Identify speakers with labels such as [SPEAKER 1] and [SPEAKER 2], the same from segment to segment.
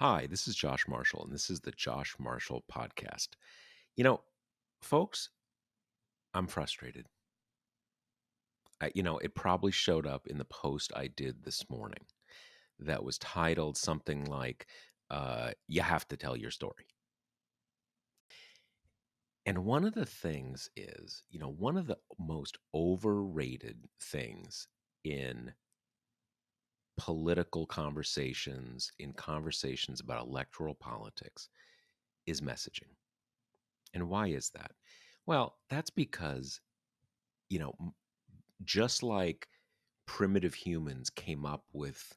[SPEAKER 1] Hi, this is Josh Marshall, and this is the Josh Marshall Podcast. You know, folks, I'm frustrated. It probably showed up in the post I did this morning that was titled something like, You Have to Tell Your Story. And one of the things is, one of the most overrated things in political conversations, in conversations about electoral politics, is messaging. And why is that? Well, that's because you know, m- just like primitive humans came up with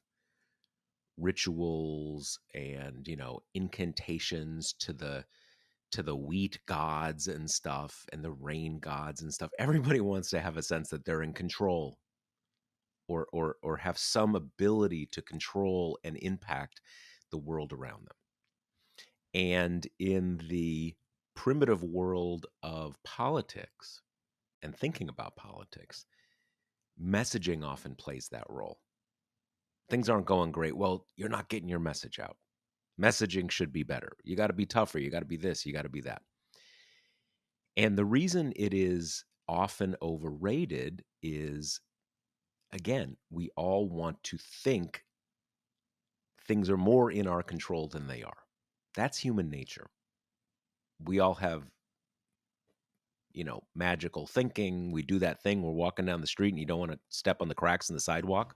[SPEAKER 1] rituals and, incantations to the wheat gods and stuff and the rain gods and stuff. Everybody wants to have a sense that they're in control or have some ability to control and impact the world around them. And in the primitive world of politics and thinking about politics, messaging often plays that role. Things aren't going great. Well, you're not getting your message out. Messaging should be better. You got to be tougher. You got to be this. You got to be that. And the reason it is often overrated is, again, we all want to think things are more in our control than they are. That's human nature. We all have, magical thinking. We do that thing. We're walking down the street and you don't want to step on the cracks in the sidewalk,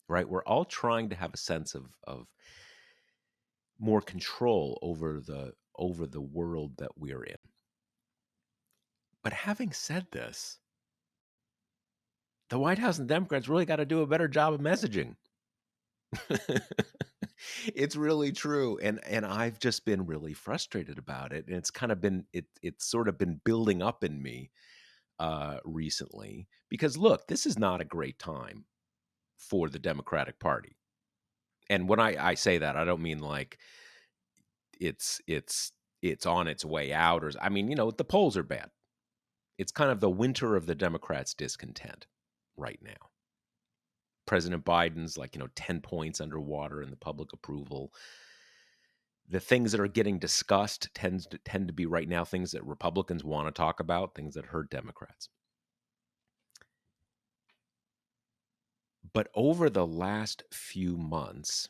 [SPEAKER 1] right? We're all trying to have a sense of more control over the world that we're in. But having said this, the White House and Democrats really got to do a better job of messaging. It's really true, and I've just been really frustrated about it, and it's kind of been it's sort of been building up in me recently because look, this is not a great time for the Democratic Party. And when I say that, I don't mean like it's on its way out, or I mean, the polls are bad. It's kind of the winter of the Democrats' discontent right now. President Biden's like, 10 points underwater in the public approval. The things that are getting discussed tend to be right now things that Republicans want to talk about, things that hurt Democrats. But over the last few months,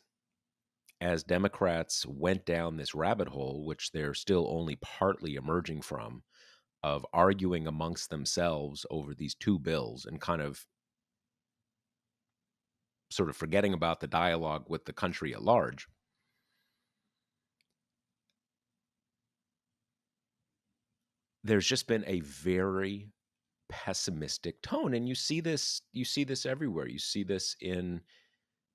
[SPEAKER 1] as Democrats went down this rabbit hole, which they're still only partly emerging from, of arguing amongst themselves over these two bills and kind of sort of forgetting about the dialogue with the country at large, there's just been a very pessimistic tone. And you see this everywhere. You see this in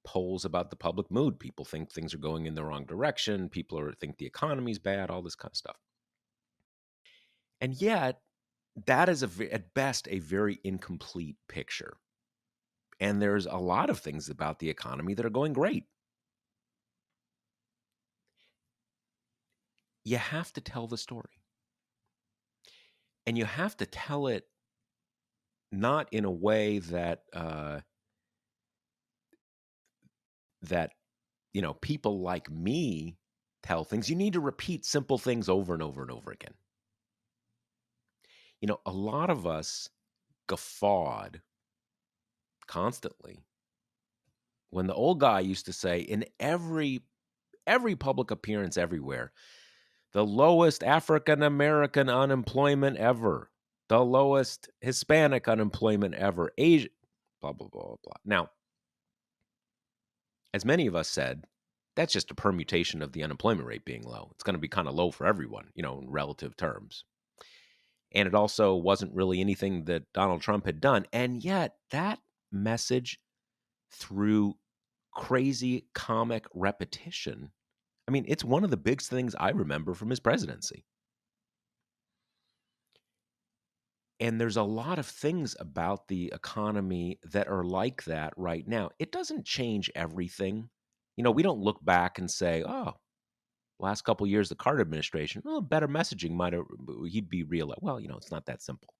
[SPEAKER 1] polls about the public mood. People think things are going in the wrong direction. Think the economy's bad, all this kind of stuff. And yet, that is at best a very incomplete picture. And there's a lot of things about the economy that are going great. You have to tell the story. And you have to tell it not in a way that people like me tell things. You need to repeat simple things over and over and over again. A lot of us guffawed constantly when the old guy used to say in every public appearance everywhere, the lowest African American unemployment ever, the lowest Hispanic unemployment ever, Asian, blah blah blah blah. Now, as many of us said, that's just a permutation of the unemployment rate being low. It's going to be kind of low for everyone, in relative terms. And it also wasn't really anything that Donald Trump had done. And yet that message, through crazy comic repetition, I mean, it's one of the big things I remember from his presidency. And there's a lot of things about the economy that are like that right now. It doesn't change everything. We don't look back and say, oh, last couple of years, the Carter administration, well, better messaging might have, he'd be real. Well, it's not that simple.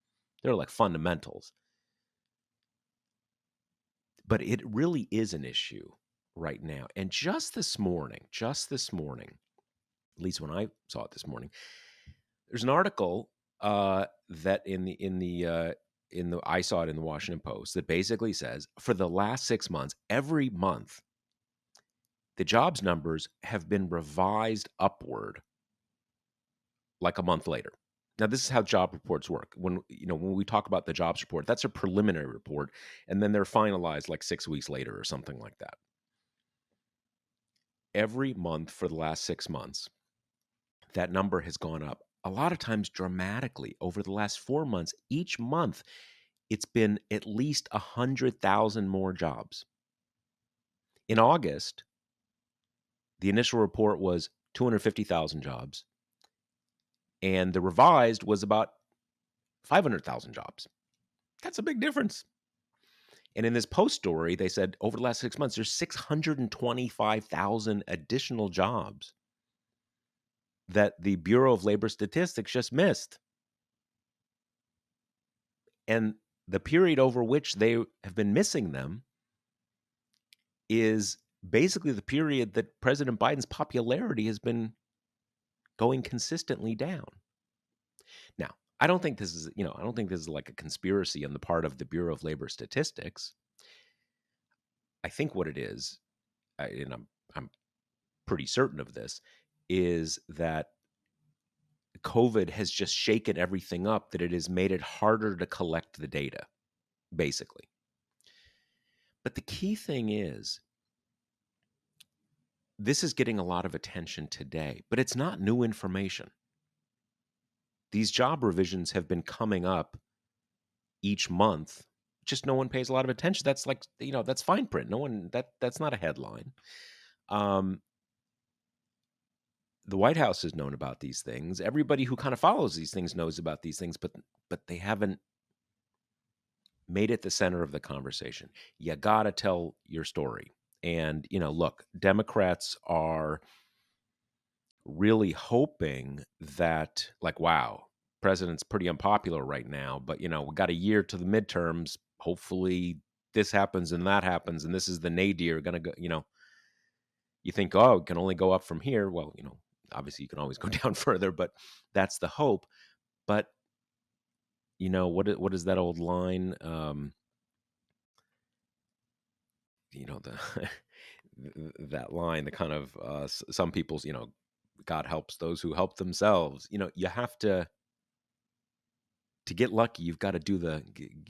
[SPEAKER 1] They're like fundamentals. But it really is an issue right now. And just this morning, at least when I saw it this morning, there's an article that in the I saw it in the Washington Post that basically says for the last 6 months, every month, the jobs numbers have been revised upward like a month later. Now, this is how job reports work. When we talk about the jobs report, that's a preliminary report, and then they're finalized like 6 weeks later or something like that. Every month for the last 6 months, that number has gone up. A lot of times dramatically over the last 4 months. Each month, it's been at least 100,000 more jobs. In August, the initial report was 250,000 jobs, and the revised was about 500,000 jobs. That's a big difference. And in this Post story, they said over the last 6 months, there's 625,000 additional jobs that the Bureau of Labor Statistics just missed. And the period over which they have been missing them is basically the period that President Biden's popularity has been going consistently down. Now, I don't think this is like a conspiracy on the part of the Bureau of Labor Statistics. I think what it is, and I'm pretty certain of this, is that COVID has just shaken everything up, that it has made it harder to collect the data, basically. But the key thing is, this is getting a lot of attention today, but it's not new information. These job revisions have been coming up each month. Just no one pays a lot of attention. That's like, that's fine print. No one that's not a headline. The White House has known about these things. Everybody who kind of follows these things knows about these things, but they haven't made it the center of the conversation. You got to tell your story. And, look, Democrats are really hoping that, like, wow, president's pretty unpopular right now, but, we got a year to the midterms. Hopefully this happens and that happens. And this is the nadir going to go, you think, oh, it can only go up from here. Well, obviously you can always go down further, but that's the hope. But, what is that old line? The that line, the kind of some people's, God helps those who help themselves. You have to get lucky. You got to do the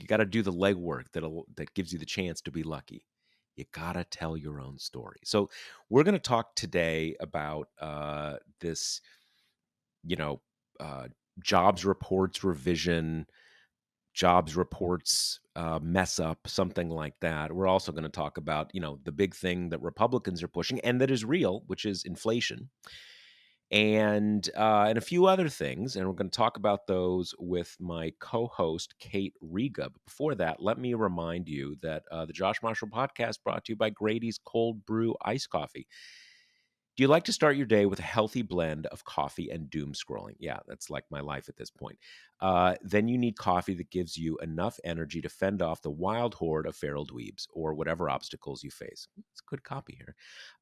[SPEAKER 1] legwork that gives you the chance to be lucky. You got to tell your own story. So we're going to talk today about this, uh, jobs reports revision, jobs reports mess up, something like that. We're also going to talk about, the big thing that Republicans are pushing and that is real, which is inflation, and a few other things. And we're going to talk about those with my co-host, Kate Riga. But before that, let me remind you that the Josh Marshall podcast brought to you by Grady's Cold Brew Iced Coffee. Do you like to start your day with a healthy blend of coffee and doom scrolling? Yeah, that's like my life at this point. Then you need coffee that gives you enough energy to fend off the wild horde of feral dweebs or whatever obstacles you face. It's a good copy here.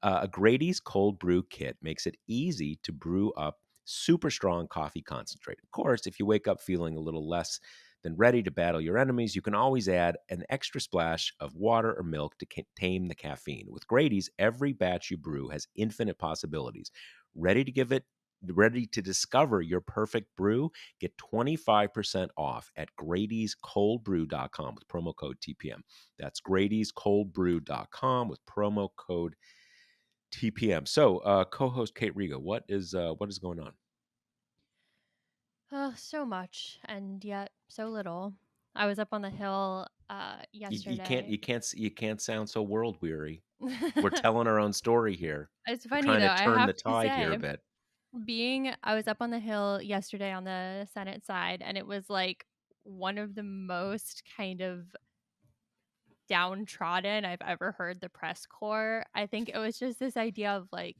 [SPEAKER 1] A Grady's cold brew kit makes it easy to brew up super strong coffee concentrate. Of course, if you wake up feeling a little less than ready to battle your enemies, you can always add an extra splash of water or milk to tame the caffeine. With Grady's, every batch you brew has infinite possibilities. Ready to discover your perfect brew? Get 25% off at Grady'sColdBrew.com with promo code TPM. That's Grady'sColdBrew.com with promo code TPM. So, co-host Kate Riga, what is going on?
[SPEAKER 2] Oh, so much, and yet so little. I was up on the hill yesterday.
[SPEAKER 1] You can't sound so world weary. We're telling our own story here.
[SPEAKER 2] It's
[SPEAKER 1] We're
[SPEAKER 2] funny
[SPEAKER 1] trying
[SPEAKER 2] though,
[SPEAKER 1] to
[SPEAKER 2] I
[SPEAKER 1] turn the
[SPEAKER 2] have to
[SPEAKER 1] tide here a
[SPEAKER 2] say,
[SPEAKER 1] bit.
[SPEAKER 2] I was up on the hill yesterday on the Senate side, and it was like one of the most kind of downtrodden I've ever heard the press corps. I think it was just this idea of like,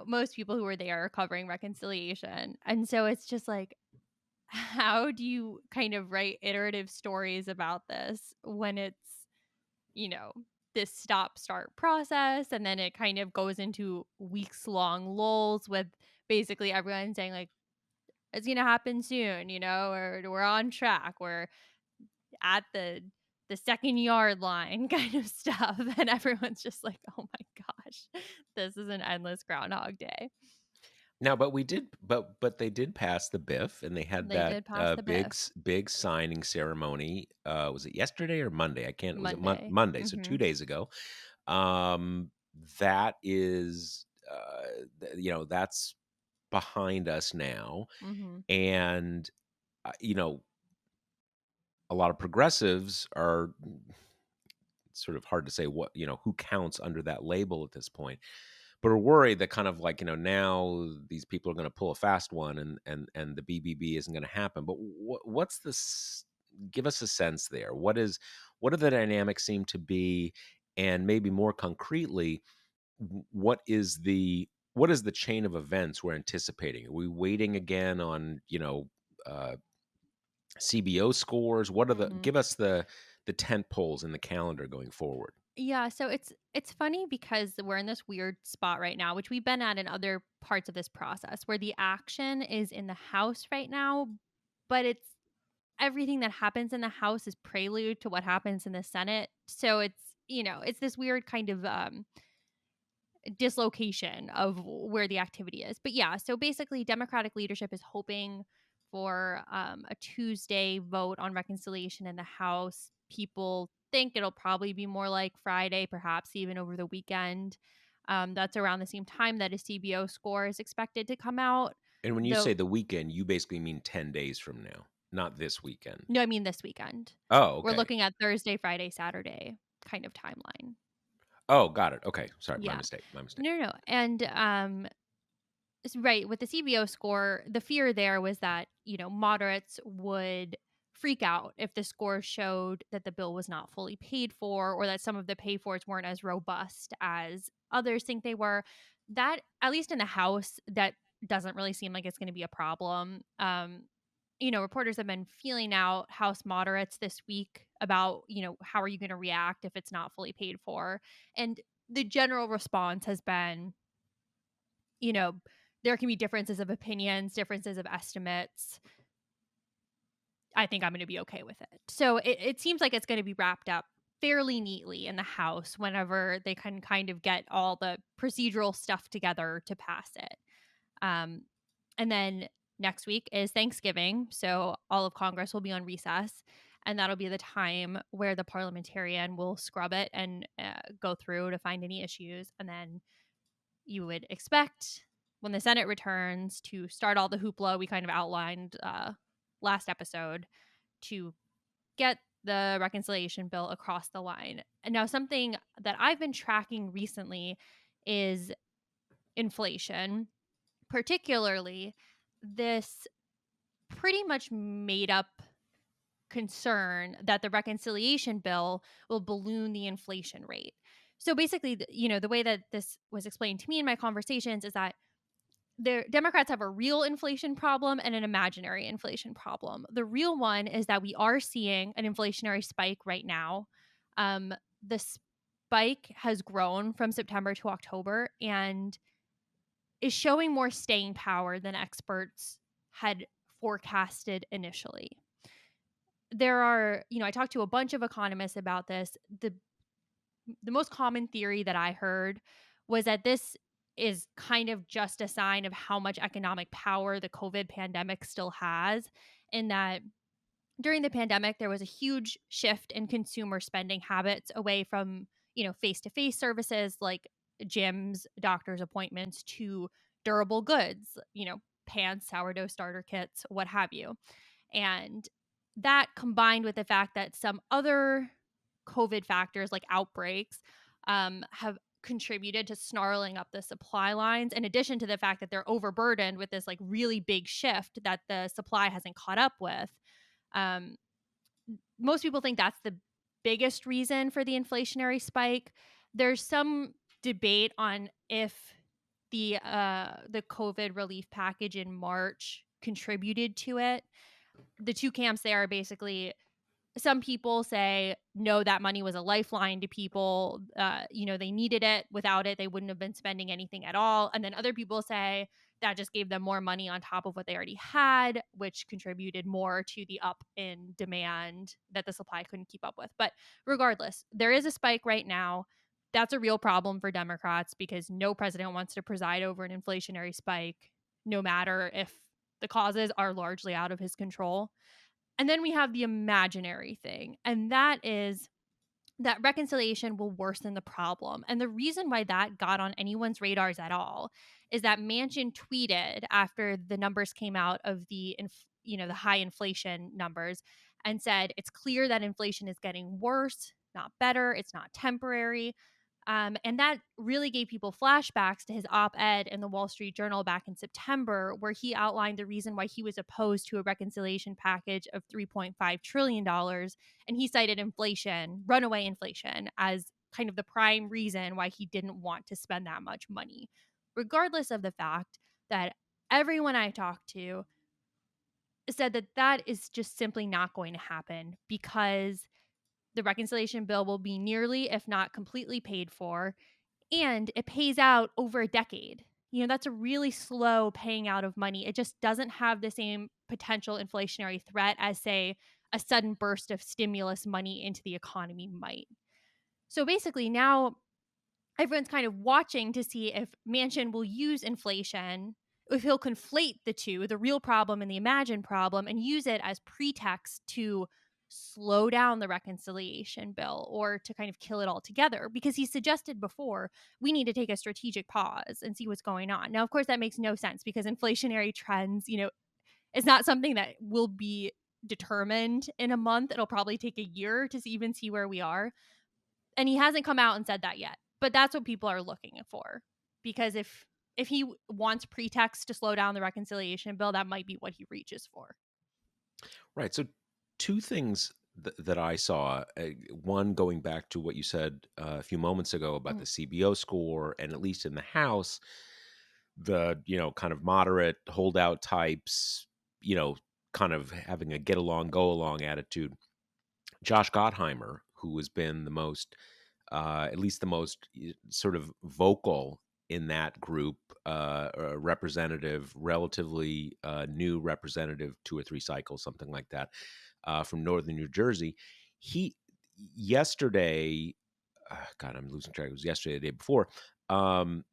[SPEAKER 2] most people who were there are covering reconciliation. And so it's just like, how do you kind of write iterative stories about this when it's, you know, this stop start process, and then it kind of goes into weeks long lulls with basically everyone saying like it's going to happen soon, or we're on track, we're at the second yard line kind of stuff, and everyone's just like, "Oh my gosh, this is an endless Groundhog Day."
[SPEAKER 1] Now, but we did, but they did pass the BIF, and they had
[SPEAKER 2] They
[SPEAKER 1] that
[SPEAKER 2] did pass the
[SPEAKER 1] big
[SPEAKER 2] BIF
[SPEAKER 1] big signing ceremony. Was it yesterday or Monday? I can't. Was it
[SPEAKER 2] Monday.
[SPEAKER 1] Monday? So
[SPEAKER 2] Mm-hmm.
[SPEAKER 1] 2 days ago. Um, that is, that's behind us now,
[SPEAKER 2] Mm-hmm.
[SPEAKER 1] and you know, a lot of progressives are sort of hard to say what who counts under that label at this point, but are worried that kind of like now these people are going to pull a fast one, and the BBB isn't going to happen. But what's this? Give us a sense there. What do the dynamics seem to be, and maybe more concretely, what is the chain of events we're anticipating? Are we waiting again on uh, CBO scores? What are the
[SPEAKER 2] Mm-hmm.
[SPEAKER 1] give us the tent poles in the calendar going forward?
[SPEAKER 2] Yeah, so it's funny because we're in this weird spot right now, which we've been at in other parts of this process, where the action is in the House right now, but it's everything that happens in the House is prelude to what happens in the Senate. So it's this weird kind of dislocation of where the activity is. But yeah, so basically, Democratic leadership is hoping for a Tuesday vote on reconciliation in the House. People think it'll probably be more like Friday, perhaps even over the weekend. That's around the same time that a CBO score is expected to come out.
[SPEAKER 1] And when you say
[SPEAKER 2] Though,
[SPEAKER 1] the weekend, you basically mean 10 days from now, not this weekend.
[SPEAKER 2] no, I mean this weekend.
[SPEAKER 1] Oh,
[SPEAKER 2] We're
[SPEAKER 1] okay.
[SPEAKER 2] looking at Thursday, Friday, Saturday kind of timeline.
[SPEAKER 1] Oh, got it. Okay. Sorry, my
[SPEAKER 2] Yeah.
[SPEAKER 1] mistake. My mistake.
[SPEAKER 2] No, no, no. And right, with the CBO score, the fear there was that, moderates would freak out if the score showed that the bill was not fully paid for, or that some of the pay fors weren't as robust as others think they were. That, at least in the House, that doesn't really seem like it's going to be a problem. Reporters have been feeling out House moderates this week about, how are you going to react if it's not fully paid for? And the general response has been, you know, there can be differences of opinions, differences of estimates. I think I'm going to be okay with it. So it seems like it's going to be wrapped up fairly neatly in the House whenever they can kind of get all the procedural stuff together to pass it. Um, and then next week is Thanksgiving. So all of Congress will be on recess. And that'll be the time where the parliamentarian will scrub it and go through to find any issues. And then you would expect when the Senate returns to start all the hoopla we kind of outlined last episode to get the reconciliation bill across the line. And now, something that I've been tracking recently is inflation, particularly this pretty much made up concern that the reconciliation bill will balloon the inflation rate. So basically, the way that this was explained to me in my conversations is that Democrats have a real inflation problem and an imaginary inflation problem. The real one is that we are seeing an inflationary spike right now. The spike has grown from September to October and is showing more staying power than experts had forecasted initially. I talked to a bunch of economists about this. The most common theory that I heard was that this is kind of just a sign of how much economic power the COVID pandemic still has, in that during the pandemic there was a huge shift in consumer spending habits away from, face-to-face services like gyms, doctor's appointments, to durable goods, pants, sourdough starter kits, what have you. And that, combined with the fact that some other COVID factors like outbreaks have contributed to snarling up the supply lines, in addition to the fact that they're overburdened with this like really big shift that the supply hasn't caught up with. Um, Most people think that's the biggest reason for the inflationary spike. There's some debate on if the COVID relief package in March contributed to it. The two camps there are basically Some people say, no, that money was a lifeline to people. They needed it. Without it, they wouldn't have been spending anything at all. And then other people say that just gave them more money on top of what they already had, which contributed more to the up in demand that the supply couldn't keep up with. But regardless, there is a spike right now. That's a real problem for Democrats because no president wants to preside over an inflationary spike, no matter if the causes are largely out of his control. And then we have the imaginary thing, and that is that reconciliation will worsen the problem. And the reason why that got on anyone's radars at all is that Manchin tweeted after the numbers came out of the high inflation numbers and said it's clear that inflation is getting worse, not better, it's not temporary. And that really gave people flashbacks to his op ed in the Wall Street Journal back in September, where he outlined the reason why he was opposed to a reconciliation package of $3.5 trillion. And he cited inflation, runaway inflation, as kind of the prime reason why he didn't want to spend that much money, regardless of the fact that everyone I talked to said that that is just simply not going to happen because the reconciliation bill will be nearly, if not completely, paid for, and it pays out over a decade. That's a really slow paying out of money. It just doesn't have the same potential inflationary threat as, say, a sudden burst of stimulus money into the economy might. So basically, now everyone's kind of watching to see if Manchin will use inflation, if he'll conflate the two, the real problem and the imagined problem, and use it as pretext to slow down the reconciliation bill or to kind of kill it altogether. Because he suggested before, we need to take a strategic pause and see what's going on. Now, of course, that makes no sense because inflationary trends, is not something that will be determined in a month. It'll probably take a year to even see where we are. And he hasn't come out and said that yet. But that's what people are looking for. Because if he wants pretext to slow down the reconciliation bill, that might be what he reaches for.
[SPEAKER 1] Right. So, two things that I saw. One, going back to what you said a few moments ago about
[SPEAKER 2] Mm.
[SPEAKER 1] the CBO score, and at least in the House, the kind of moderate holdout types, you know, kind of having a get along, go along attitude. Josh Gottheimer, who has been the most, at least the most sort of vocal in that group, representative, relatively new representative, 2 or 3 cycles, something like that, from northern New Jersey. He yesterday, God, I'm losing track. It was yesterday, the day before. Um,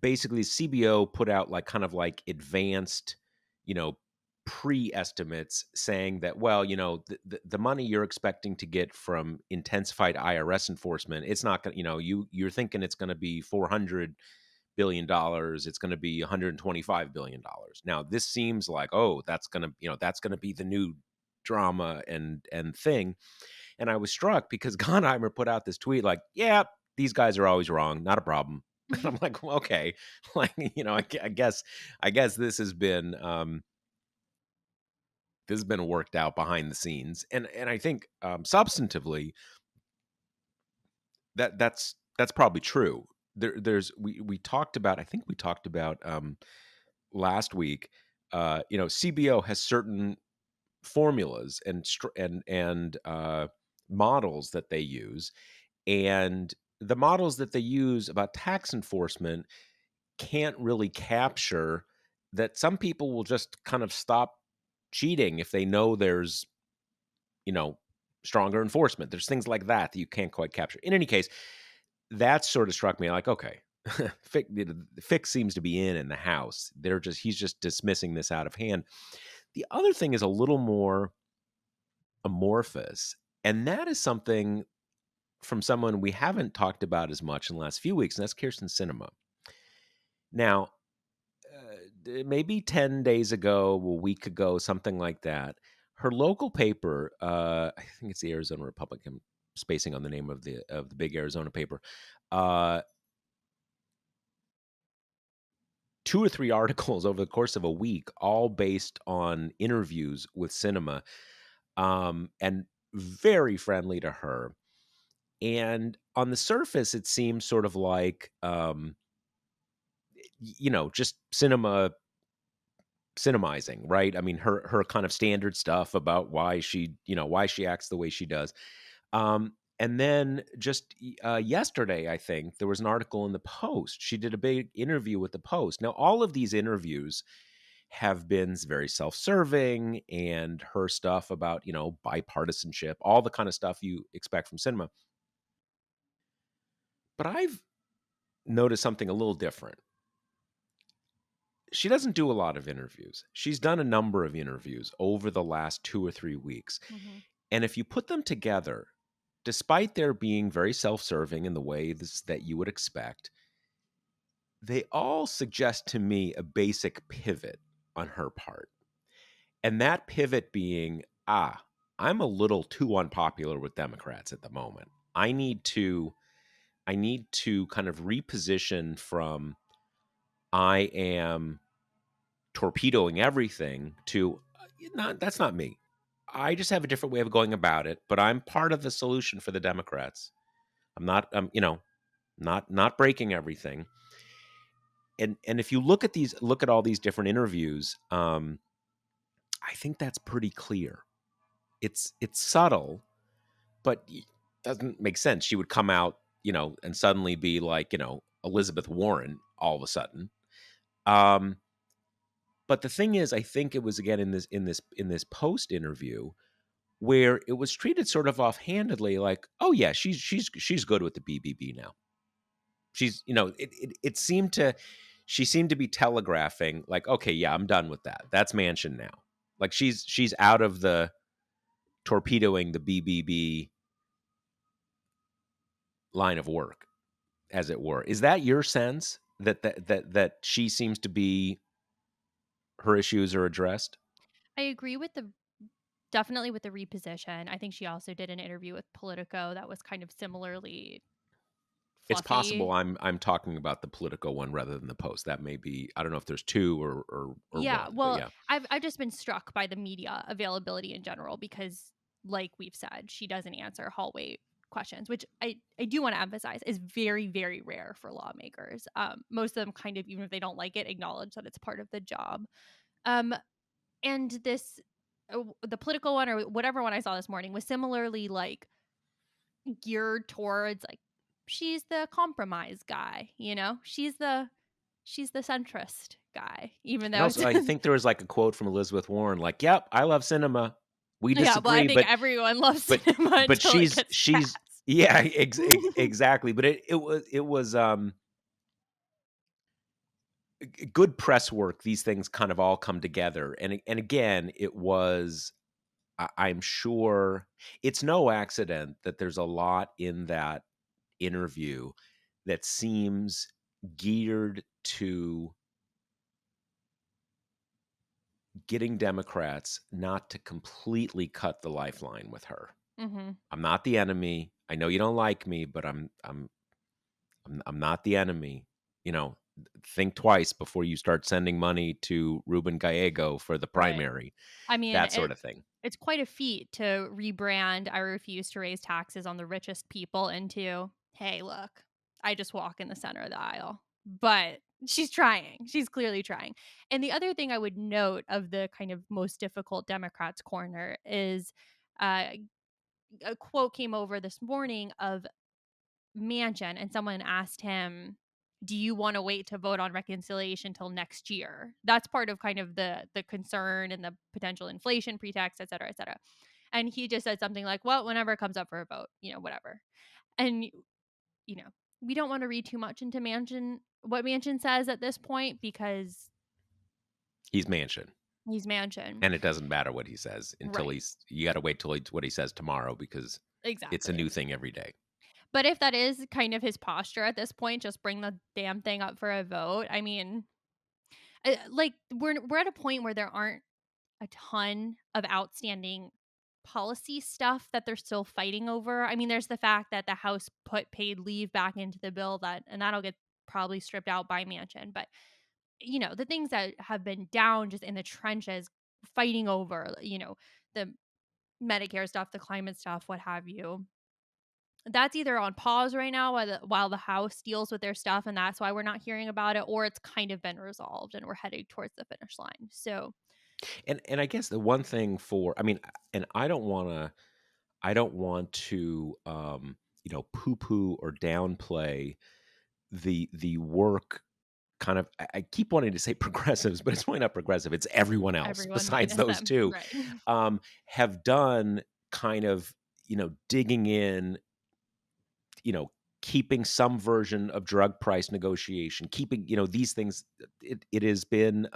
[SPEAKER 1] Basically, CBO put out like kind of like advanced, you know, pre-estimates saying that, well, the money you're expecting to get from intensified IRS enforcement, it's not going to, you're thinking it's going to be $400 billion, it's going to be $125 billion. Now this seems like, oh, that's going to be the new drama and thing. And I was struck because Gottheimer put out this tweet like, yeah, these guys are always wrong, not a problem. And I'm like, well, okay, like, I guess this has been worked out behind the scenes. And I think substantively that's probably true. We talked about, I think we talked about last week, CBO has certain formulas and models that they use, and the models that they use about tax enforcement can't really capture that some people will just kind of stop cheating if they know there's, you know, stronger enforcement. There's things like that you can't quite capture. In any case, that sort of struck me like, okay, the fix seems to be in the House. He's just dismissing this out of hand. The other thing is a little more amorphous, and that is something from someone we haven't talked about as much in the last few weeks, and that's Kirsten Sinema. Now, maybe 10 days ago, a week ago, something like that, her local paper, I think it's the Arizona Republican, spacing on the name of the big Arizona paper, 2 or 3 articles over the course of a week, all based on interviews with Sinema, and very friendly to her. And on the surface, it seems sort of like, just Sinema cinemizing, right? I mean, her kind of standard stuff about why she, why she acts the way she does. And then just yesterday, I think there was an article in the Post. She did a big interview with the Post. Now, all of these interviews have been very self-serving, and her stuff about, bipartisanship, all the kind of stuff you expect from cinema. But I've noticed something a little different. She doesn't do a lot of interviews. She's done a number of interviews over the last 2 or 3 weeks.
[SPEAKER 2] Mm-hmm.
[SPEAKER 1] And if you put them together, despite their being very self-serving in the ways that you would expect, they all suggest to me a basic pivot on her part. And that pivot being, I'm a little too unpopular with Democrats at the moment. I need to kind of reposition from I am torpedoing everything to that's not me. I just have a different way of going about it, but I'm part of the solution for the Democrats. I'm not not breaking everything. And if you look at all these different interviews, I think that's pretty clear. It's subtle, but doesn't make sense. She would come out, and suddenly be like, Elizabeth Warren all of a sudden. But the thing is, I think it was again in this Post interview where it was treated sort of offhandedly, like, oh yeah, she's good with the BBB now. She's, it seemed to she seemed to be telegraphing, like, okay, yeah, I'm done with that. That's Manchin now. Like she's out of the torpedoing the BBB line of work, as it were. Is that your sense that she seems to be her issues are addressed?
[SPEAKER 2] I agree with the definitely with the reposition. I think she also did an interview with Politico that was kind of similarly
[SPEAKER 1] It's possible
[SPEAKER 2] fluffy.
[SPEAKER 1] I'm talking about the Politico one rather than the Post. That may be, I don't know if there's two or
[SPEAKER 2] Yeah,
[SPEAKER 1] one, but
[SPEAKER 2] well,
[SPEAKER 1] yeah.
[SPEAKER 2] I've just been struck by the media availability in general because, like we've said, she doesn't answer hallway questions, which I do want to emphasize is very, very rare for lawmakers. Most of them kind of, even if they don't like it, acknowledge that it's part of the job. Um, and this, the political one or whatever one I saw this morning was similarly like geared towards like she's the compromise guy, she's the centrist guy, even
[SPEAKER 1] And
[SPEAKER 2] though
[SPEAKER 1] also,
[SPEAKER 2] it's
[SPEAKER 1] I think there was like a quote from Elizabeth Warren, like, "Yep, I love cinema. We
[SPEAKER 2] yeah, well, I
[SPEAKER 1] disagree,
[SPEAKER 2] think
[SPEAKER 1] but
[SPEAKER 2] everyone loves
[SPEAKER 1] but
[SPEAKER 2] cinema
[SPEAKER 1] but
[SPEAKER 2] until it
[SPEAKER 1] she's
[SPEAKER 2] gets
[SPEAKER 1] she's
[SPEAKER 2] passed.
[SPEAKER 1] yeah, exactly. But it was good press work. These things kind of all come together, and again, it was. I'm sure it's no accident that there's a lot in that interview that seems geared to getting Democrats not to completely cut the lifeline with her.
[SPEAKER 2] Mhm.
[SPEAKER 1] I'm not the enemy. I know you don't like me, but I'm not the enemy. You know, think twice before you start sending money to Ruben Gallego for the
[SPEAKER 2] Right.
[SPEAKER 1] primary.
[SPEAKER 2] I mean,
[SPEAKER 1] That sort of thing.
[SPEAKER 2] it's quite a feat to rebrand "I refuse to raise taxes on the richest people" into, "Hey, look, I just walk in the center of the aisle." But she's trying. She's clearly trying. And the other thing I would note of the kind of most difficult Democrats corner is uh, a quote came over this morning of Manchin, and someone asked him, "Do you want to wait to vote on reconciliation till next year?" That's part of kind of the concern and the potential inflation pretext, et cetera, et cetera. And he just said something like, "Well, whenever it comes up for a vote, whatever." And you know, we don't want to read too much into Manchin what Manchin says at this point because
[SPEAKER 1] He's Manchin,
[SPEAKER 2] he's Manchin.
[SPEAKER 1] and it doesn't matter what he says until
[SPEAKER 2] Right.
[SPEAKER 1] you got to wait till what he says tomorrow, because it's a
[SPEAKER 2] Exactly.
[SPEAKER 1] new thing every day.
[SPEAKER 2] But if that is kind of his posture at this point, just bring the damn thing up for a vote. I mean, like we're at a point where there aren't a ton of outstanding policy stuff that they're still fighting over. I mean, there's the fact that the House put paid leave back into the bill and that'll get probably stripped out by Manchin. But the things that have been down just in the trenches fighting over, the Medicare stuff, the climate stuff, what have you. That's either on pause right now while the House deals with their stuff, and that's why we're not hearing about it, or it's kind of been resolved and we're heading towards the finish line. So
[SPEAKER 1] And I guess the one thing for, I mean, and I don't want to poo-poo or downplay the work kind of, I keep wanting to say progressives, but it's really not progressive. It's everyone else
[SPEAKER 2] everyone
[SPEAKER 1] besides
[SPEAKER 2] minus
[SPEAKER 1] those
[SPEAKER 2] them.
[SPEAKER 1] two,
[SPEAKER 2] Right.
[SPEAKER 1] have done kind of, digging in, you know, keeping some version of drug price negotiation, keeping, these things. It has been,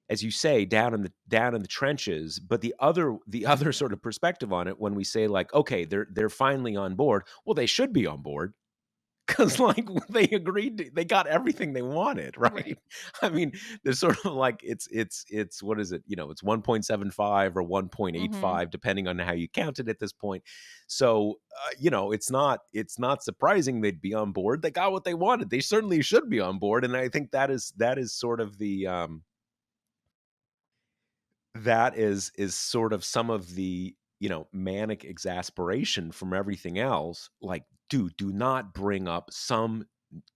[SPEAKER 1] as you say, down in the trenches. But the other sort of perspective on it, when we say like, okay, they're finally on board. Well, they should be on board, because like they agreed they got everything they wanted, right?
[SPEAKER 2] Right.
[SPEAKER 1] I mean, there's sort of like it's what is it? It's 1.75 or
[SPEAKER 2] Mhm.
[SPEAKER 1] 1.85 depending on how you count it at this point. So it's not surprising they'd be on board. They got what they wanted. They certainly should be on board, and I think that is sort of the that is sort of some of the, manic exasperation from everything else. Like, dude, do not bring up some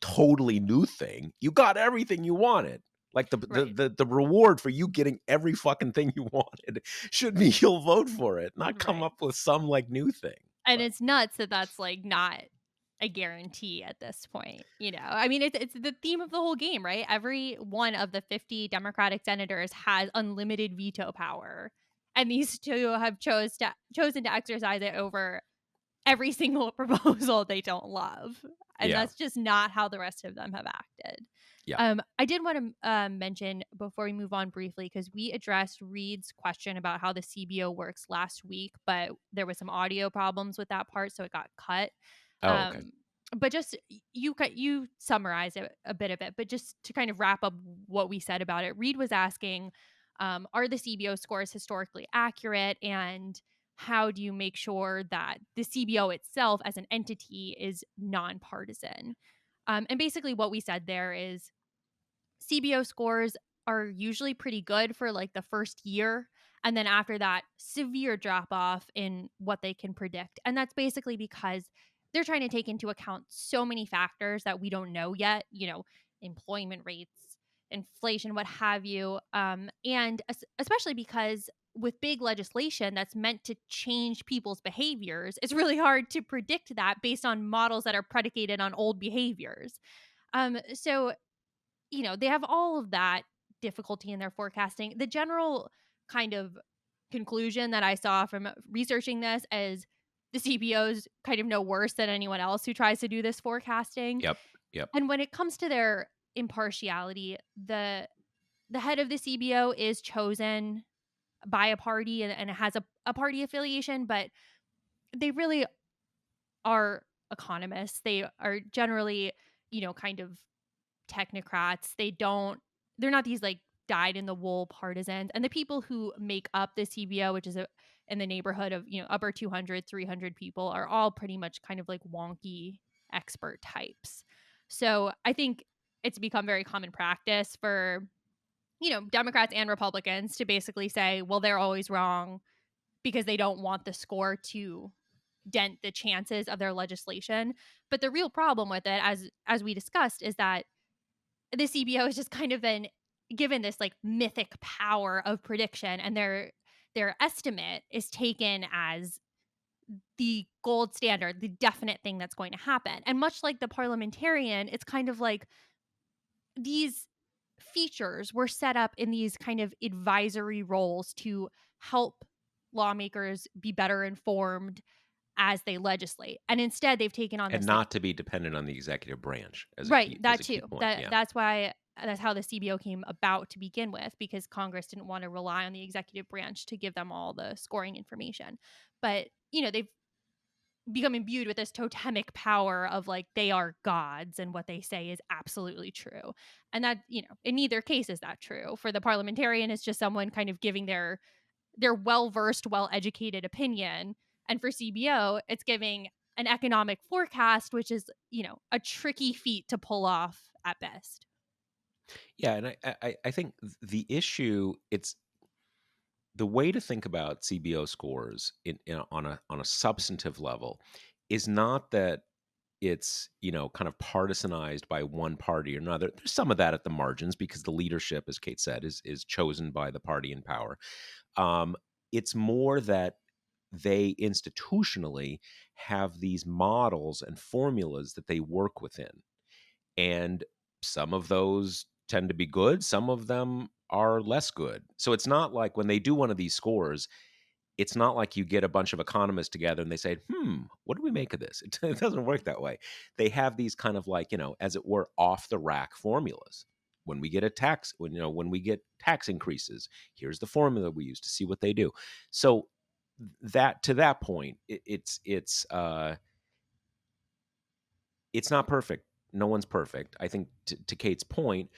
[SPEAKER 1] totally new thing. You got everything you wanted. Like
[SPEAKER 2] Right.
[SPEAKER 1] the reward for you getting every fucking thing you wanted should be you'll vote for it, not come
[SPEAKER 2] Right.
[SPEAKER 1] up with some like new thing.
[SPEAKER 2] And
[SPEAKER 1] But
[SPEAKER 2] it's nuts that that's, like, not a guarantee at this point, you know? I mean, it's the theme of the whole game, right? Every one of the 50 Democratic senators has unlimited veto power, and these 2 have chosen to exercise it over every single proposal they don't love, and
[SPEAKER 1] yeah,
[SPEAKER 2] that's just not how the rest of them have acted.
[SPEAKER 1] yeah.
[SPEAKER 2] I did want to mention before we move on briefly, because we addressed Reed's question about how the CBO works last week, but there was some audio problems with that part, so it got cut.
[SPEAKER 1] Oh, okay.
[SPEAKER 2] Um, but just you summarize it, a bit of it, but just to kind of wrap up what we said about it, Reed was asking, are the CBO scores historically accurate, and how do you make sure that the CBO itself as an entity is nonpartisan? And basically, what we said there is CBO scores are usually pretty good for like the first year. And then after that, severe drop off in what they can predict. And that's basically because they're trying to take into account so many factors that we don't know yet, employment rates, inflation, what have you. And especially because with big legislation that's meant to change people's behaviors, it's really hard to predict that based on models that are predicated on old behaviors. So they have all of that difficulty in their forecasting. The general kind of conclusion that I saw from researching this is the CBOs kind of know worse than anyone else who tries to do this forecasting.
[SPEAKER 1] Yep, yep.
[SPEAKER 2] And when it comes to their impartiality, the head of the CBO is chosen by a party, and it has a party affiliation, but they really are economists. They are generally, kind of technocrats. They're not these like dyed in the wool partisans. And the people who make up the CBO, which is in the neighborhood of, upper 200, 300 people, are all pretty much kind of like wonky expert types. So I think it's become very common practice for, Democrats and Republicans to basically say, well, they're always wrong because they don't want the score to dent the chances of their legislation. But the real problem with it, as we discussed, is that the CBO has just kind of been given this like mythic power of prediction, and their estimate is taken as the gold standard, the definite thing that's going to happen. And much like the parliamentarian, it's kind of like these features were set up in these kind of advisory roles to help lawmakers be better informed as they legislate. And instead they've taken on
[SPEAKER 1] And
[SPEAKER 2] this like
[SPEAKER 1] not to be dependent on the executive branch as a
[SPEAKER 2] right,
[SPEAKER 1] key as
[SPEAKER 2] that
[SPEAKER 1] a
[SPEAKER 2] too.
[SPEAKER 1] key point.
[SPEAKER 2] That
[SPEAKER 1] Yeah.
[SPEAKER 2] that's why that's how the CBO came about to begin with, because Congress didn't want to rely on the executive branch to give them all the scoring information. But, they've become imbued with this totemic power of like they are gods and what they say is absolutely true. And that, in neither case is that true. For the parliamentarian, it's just someone kind of giving their well-versed, well-educated opinion. And for CBO, it's giving an economic forecast, which is, a tricky feat to pull off at best.
[SPEAKER 1] Yeah, and I think the issue, the way to think about CBO scores on a substantive level is not that it's, kind of partisanized by one party or another. There's some of that at the margins because the leadership, as Kate said, is chosen by the party in power. Um, it's more that they institutionally have these models and formulas that they work within. And some of those tend to be good, some of them are less good. So it's not like when they do one of these scores, it's not like you get a bunch of economists together and they say, what do we make of this? It doesn't work that way. They have these kind of like, as it were, off the rack formulas. When we get tax increases, here's the formula we use to see what they do. So that to that point, it's not perfect. No one's perfect. I think to Kate's point,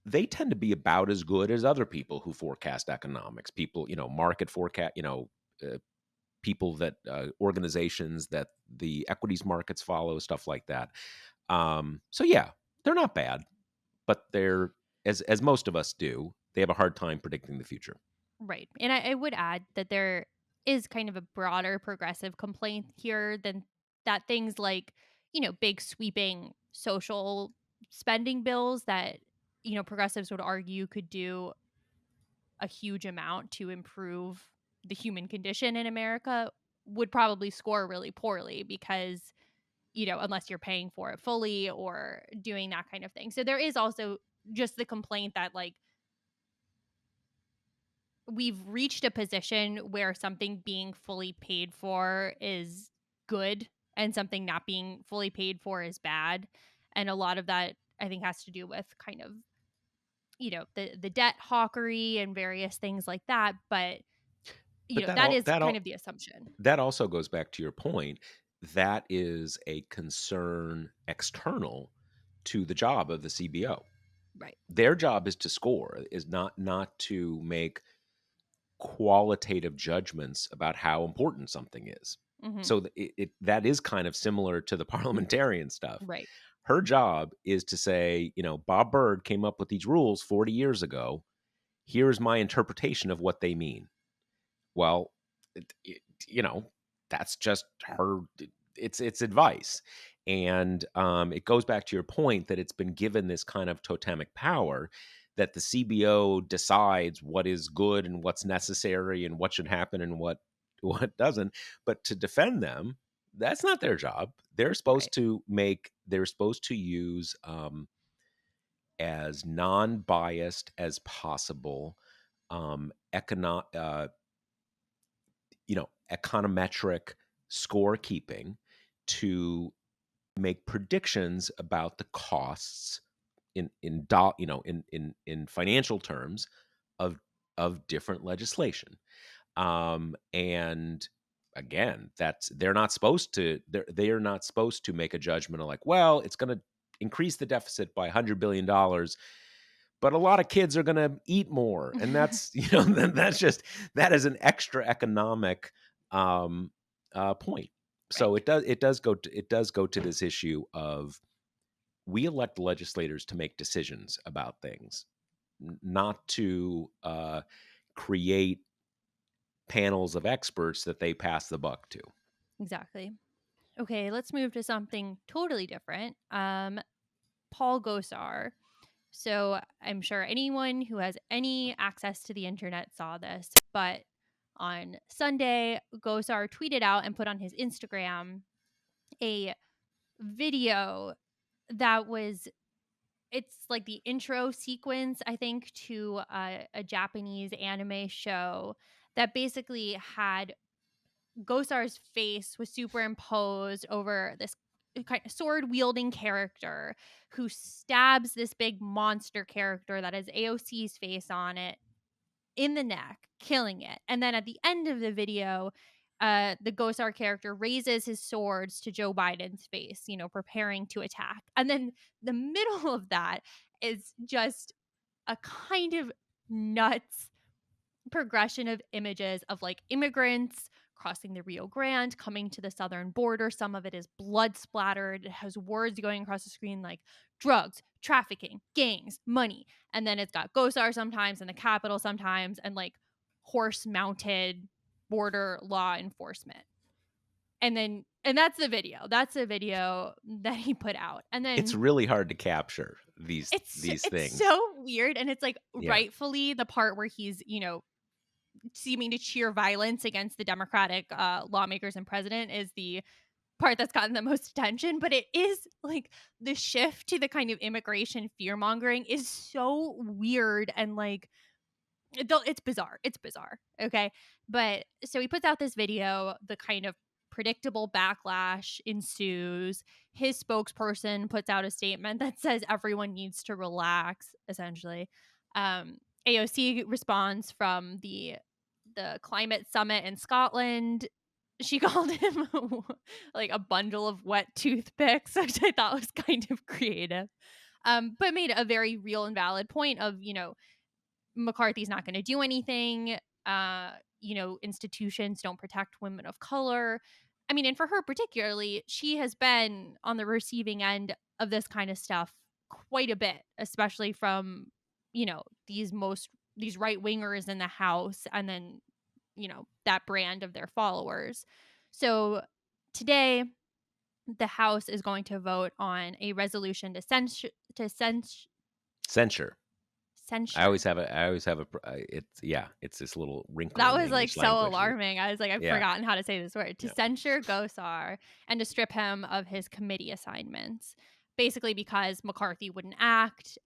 [SPEAKER 1] they tend to be about as good as other people who forecast economics. People, market forecast, uh, people that organizations that the equities markets follow, stuff like that. So yeah, they're not bad, but they're as most of us do. They have a hard time predicting the future.
[SPEAKER 2] Right. And I would add that there is kind of a broader progressive complaint here than that things like, big sweeping social spending bills that, progressives would argue could do a huge amount to improve the human condition in America would probably score really poorly because, unless you're paying for it fully or doing that kind of thing. So there is also just the complaint that like we've reached a position where something being fully paid for is good and something not being fully paid for is bad. And a lot of that I think has to do with kind of, the debt hawkery and various things like that. But,
[SPEAKER 1] But
[SPEAKER 2] that is kind of the assumption.
[SPEAKER 1] that also goes back to your point. That is a concern external to the job of the CBO.
[SPEAKER 2] Right.
[SPEAKER 1] Their job is to score, is not to make qualitative judgments about how important something is.
[SPEAKER 2] Hmm.
[SPEAKER 1] So that is kind of similar to the parliamentarian stuff.
[SPEAKER 2] Right.
[SPEAKER 1] Her job is to say, Bob Byrd came up with these rules 40 years ago. Here's my interpretation of what they mean. Well, it, you know, that's just her. It's advice, and it goes back to your point that it's been given this kind of totemic power that the CBO decides what is good and what's necessary and what should happen and what what doesn't. But to defend them, that's not their job. They're supposed
[SPEAKER 2] Right.
[SPEAKER 1] to make. They're supposed to use as non-biased as possible econometric scorekeeping to make predictions about the costs in financial terms of different legislation. And again, that's they are not supposed to make a judgment of like, well, it's going to increase the deficit by $100 billion, but a lot of kids are going to eat more, and that's then that is an extra economic point. So
[SPEAKER 2] Right.
[SPEAKER 1] it does go to this issue of we elect legislators to make decisions about things, not to create panels of experts that they pass the buck to.
[SPEAKER 2] Exactly. Okay, let's move to something totally different. Paul Gosar. So I'm sure anyone who has any access to the internet saw this, but on Sunday, Gosar tweeted out and put on his Instagram a video that was it's like the intro sequence, I think, to a Japanese anime show that basically had Gosar's face was superimposed over this kind of sword wielding character who stabs this big monster character that has AOC's face on it in the neck, killing it. And then at the end of the video, the Gosar character raises his swords to Joe Biden's face, preparing to attack. And then the middle of that is just a kind of nuts progression of images of like immigrants crossing the Rio Grande, coming to the southern border. Some of it is blood splattered. It has words going across the screen like drugs, trafficking, gangs, money. And then it's got Gosar sometimes and the Capitol sometimes and like horse-mounted border law enforcement. And that's the video. That's the video that he put out. And
[SPEAKER 1] It's
[SPEAKER 2] then
[SPEAKER 1] really hard to capture these
[SPEAKER 2] it's
[SPEAKER 1] things.
[SPEAKER 2] so weird, and it's like
[SPEAKER 1] Yeah.
[SPEAKER 2] rightfully the part where he's, seeming to cheer violence against the Democratic lawmakers and president is the part that's gotten the most attention, but it is like the shift to the kind of immigration fear mongering is so weird and like it's bizarre. It's bizarre. Okay. But so he puts out this video, the kind of predictable backlash ensues. His spokesperson puts out a statement that says everyone needs to relax, essentially. AOC responds from the climate summit in Scotland. She called him like a bundle of wet toothpicks, which I thought was kind of creative. But made a very real and valid point of, McCarthy's not going to do anything. Institutions don't protect women of color. I mean, and for her particularly, she has been on the receiving end of this kind of stuff quite a bit, especially from, these right wingers in the House and then, that brand of their followers. So today, the House is going to vote on a resolution to
[SPEAKER 1] Censure.
[SPEAKER 2] censure.
[SPEAKER 1] I always have a it's yeah, it's this little wrinkle
[SPEAKER 2] That
[SPEAKER 1] in the
[SPEAKER 2] was, like,
[SPEAKER 1] English
[SPEAKER 2] so
[SPEAKER 1] language.
[SPEAKER 2] alarming. I was like, "I've
[SPEAKER 1] Yeah.
[SPEAKER 2] forgotten how to say this word." To
[SPEAKER 1] Yeah.
[SPEAKER 2] censure Gosar and to strip him of his committee assignments, basically because McCarthy wouldn't act.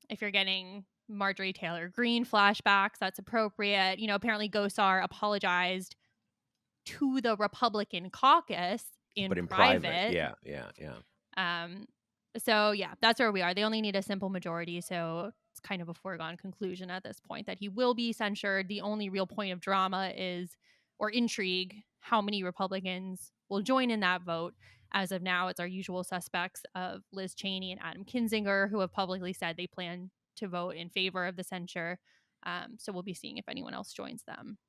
[SPEAKER 2] If you're getting Marjorie Taylor Greene flashbacks, that's appropriate. Apparently Gosar apologized to the Republican caucus in
[SPEAKER 1] But in private.
[SPEAKER 2] private.
[SPEAKER 1] Yeah, yeah, yeah.
[SPEAKER 2] Um, so yeah, that's where we are. They only need a simple majority, so it's kind of a foregone conclusion at this point that he will be censured. The only real point of drama is, or intrigue, how many Republicans will join in that vote. As of now, it's our usual suspects of Liz Cheney and Adam Kinzinger, who have publicly said they plan to vote in favor of the censure. So we'll be seeing if anyone else joins them.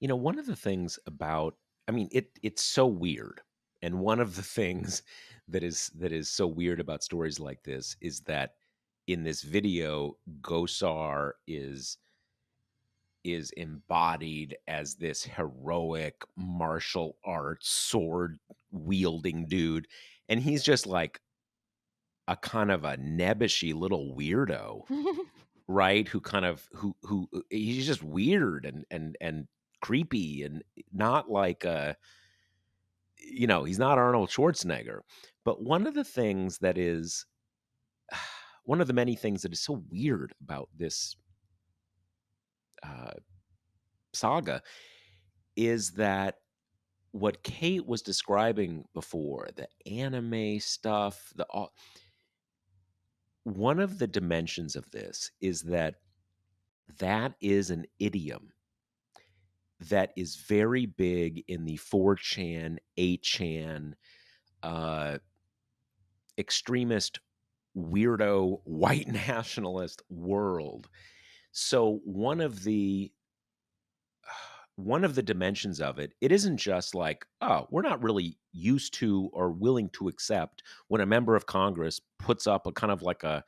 [SPEAKER 1] One of the things about I mean, it's so weird. And one of the things that is so weird about stories like this is that in this video, Gosar is embodied as this heroic martial arts sword wielding dude. And he's just like a kind of a nebbishy little weirdo, right? Who kind of who he's just weird and creepy and not like he's not Arnold Schwarzenegger. But one of the things that is one of the many things that is so weird about this uh, saga is that what Kate was describing before, the anime stuff, one of the dimensions of this is that is an idiom that is very big in the 4chan, 8chan, uh, extremist, weirdo, white nationalist world. So one of the dimensions of it isn't just like, oh, we're not really used to or willing to accept when a member of Congress puts up a kind of like a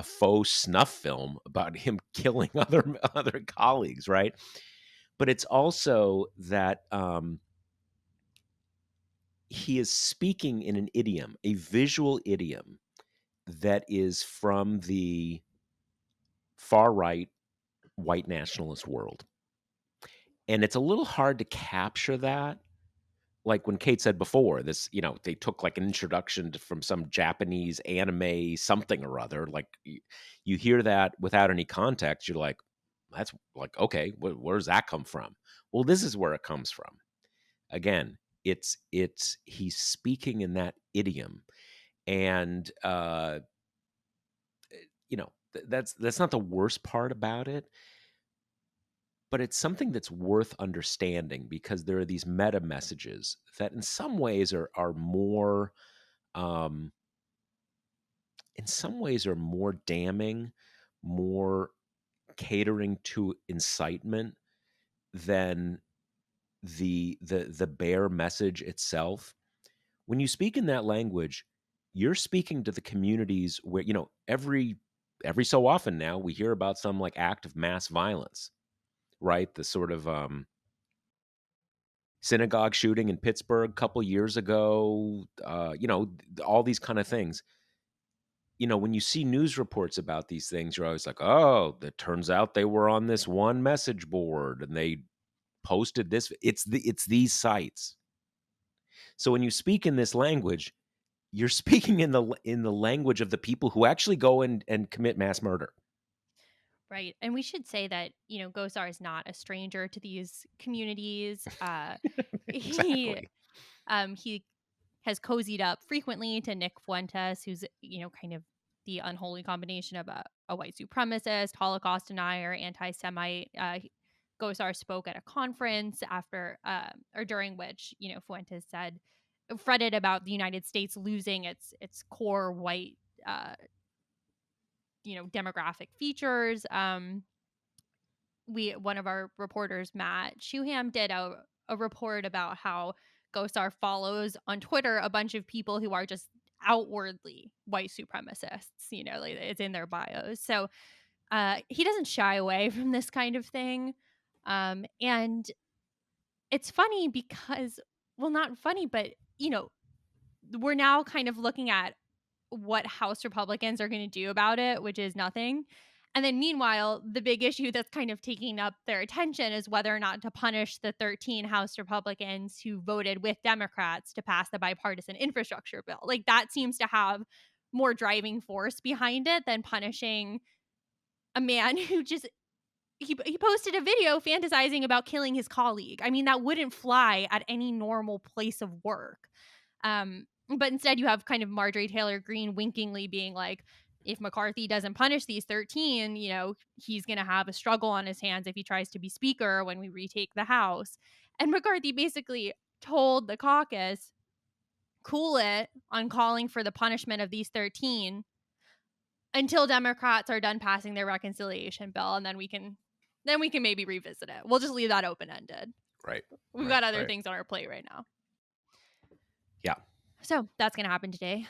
[SPEAKER 1] faux snuff film about him killing other colleagues, right? But it's also that he is speaking in an idiom, a visual idiom that is from the far right white nationalist world. And it's a little hard to capture that. Like when Kate said before, this, they took like an introduction from some Japanese anime, something or other. Like you hear that without any context, you're like, that's like, okay, where does that come from? Well, this is where it comes from. Again, it's he's speaking in that idiom. And, that's not the worst part about it, but it's something that's worth understanding because there are these meta messages that in some ways are more um in some ways are more damning, more catering to incitement than the bare message itself. When you speak in that language, you're speaking to the communities where, every so often now we hear about some like act of mass violence, right? The sort of synagogue shooting in Pittsburgh a couple years ago, all these kind of things. When you see news reports about these things, you're always like, oh, it turns out they were on this one message board and they posted this. It's these sites. So when you speak in this language, you're speaking in the language of the people who actually go and commit mass murder.
[SPEAKER 2] Right. And we should say that, Gosar is not a stranger to these communities. He
[SPEAKER 1] Exactly.
[SPEAKER 2] he has cozied up frequently to Nick Fuentes, who's, kind of the unholy combination of a white supremacist, Holocaust denier, anti-Semite. Gosar spoke at a conference after or during which, Fuentes said fretted about the United States losing its core white demographic features. One of our reporters, Matt Shuham, did a report about how Gosar follows on Twitter a bunch of people who are just outwardly white supremacists. Like it's in their bios. So he doesn't shy away from this kind of thing. And it's funny because, well, not funny, but we're now kind of looking at what House Republicans are going to do about it, which is nothing. And then meanwhile, the big issue that's kind of taking up their attention is whether or not to punish the 13 House Republicans who voted with Democrats to pass the bipartisan infrastructure bill. Like that seems to have more driving force behind it than punishing a man who just he posted a video fantasizing about killing his colleague. I mean, that wouldn't fly at any normal place of work. But instead, you have kind of Marjorie Taylor Greene winkingly being like, if McCarthy doesn't punish these 13, he's going to have a struggle on his hands if he tries to be speaker when we retake the House. And McCarthy basically told the caucus, cool it on calling for the punishment of these 13 until Democrats are done passing their reconciliation bill, and then we can maybe revisit it. We'll just leave that open ended.
[SPEAKER 1] Right.
[SPEAKER 2] We've
[SPEAKER 1] Right.
[SPEAKER 2] got other
[SPEAKER 1] Right.
[SPEAKER 2] things on our plate right now.
[SPEAKER 1] Yeah.
[SPEAKER 2] So that's going to happen today.